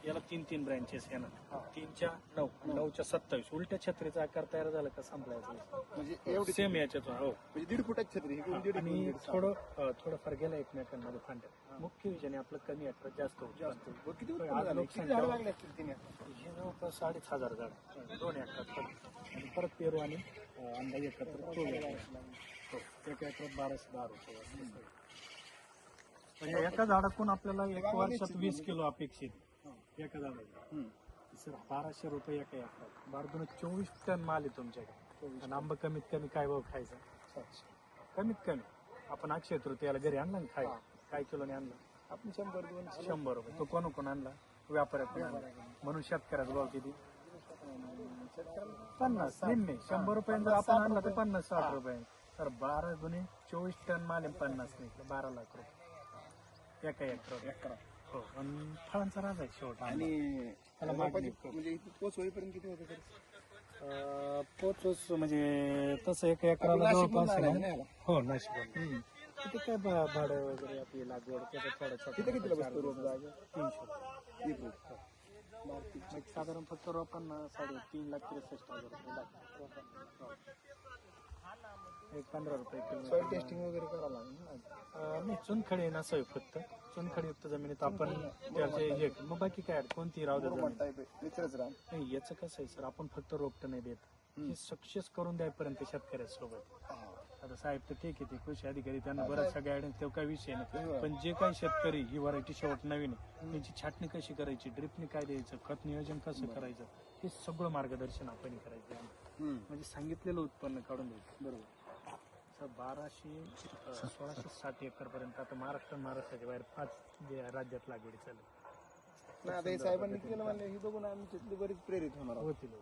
याला 3 ब्रँचेस येणार, 3च्या 9, 9च्या 27. उलट्या छत्रीचा आकार तयार झाला का संपलायचा. म्हणजे एवढी सेम याच्यात. हो, म्हणजे 1.5 फुटाची छत्री ही दीड आणि थोडंफार गेला एकमेकांमध्ये फांद्या. मुख्य विषयाने आपलं कमी अकरा जास्त होतं. जास्त किती आज उत्पन्न झालं? किती लोकसंख्या- झाडं लागली असतील तिने? हे जवळपास 5,500 झाड, 2 एकरात आणि परत पेरू आणि अंदाजे एकत्र तो वेगळा. हो, एका एकरात 1210 रुपये असं. म्हणजे एका झाडातून आपल्याला एक वर्षात 20 किलो अपेक्षित एका झाडाला. सर 1200 रुपये एका एकरात, 12-24 टन माल आहे तुमच्याकडे. आणि आंबा कमीत कमी काय भाव खायचा? 700. कमीत कमी आपण अक्षय तृतीयाला घरी आणला ना खायला, काय किलोने आणला आपण 100-200 100 रुपये. तो कोण आणला? व्यापाऱ्याकडून आणला. म्हणून शेतकऱ्याचा भाव किती? 50. निम्मे 100 रुपयांनी जर आपण आणला तर 50-60 रुपये. तर 12 गुणे 24 टन माल आहे, 50 निघलं 12 लाख रुपये एका एकरात. हो, आणि फळांचा राजा आहे शेवट. आणि त्याला मागणी म्हणजे इथे पोच होईपर्यंत किती होतं तरी? पोचोस म्हणजे तसं एका एकराला जवळपास हो नाशिक. तिथे काय भाडं वगैरे आपली लागवड त्याचा थोडा तिथे कितीला बसतो रोज जागा? 300. एक रोज. साधारण फक्त रोपांना 3,63,हजार रुपये लागतात. एक 15 रुपये किलो. सॉइल टेस्टिंग वगैरे करावं लागेल ना? नाही, चुनखडी नसावी फक्त. चुनखडीयुक्त जमिनीत आपण त्याचे हे मग बाकी काय कोणती राहू दे. मित्रच राम. नाही, याचं कसं आहे सर, आपण फक्त रोपट नाही देत, हे सक्सेस करून द्यायपर्यंत शेतकऱ्यासोबत. आता साहेब तर ठीक आहे, ते कृषी अधिकारी त्यांना बऱ्याचशा गायडन्स, तेव्हा काही विषय नाही. पण जे काही शेतकरी ही व्हरायटी शेवट नवीन आहे, त्याची छाटणी कशी करायची, ड्रिपनी काय द्यायचं, खत नियोजन कसं करायचं, हे सगळं मार्गदर्शन आपण करायचं. म्हणजे सांगितलेलं उत्पन्न काढून द्यायचं. बरोबर. 1660 एकर पर्यंत आता महाराष्ट्राच्या बाहेर 5 राज्यात लागवडी चालू नाही, आता हे साहेबांनी केलं म्हणजे हे बघून आम्ही तिथली बरीच प्रेरित होणार आहोत. होतील.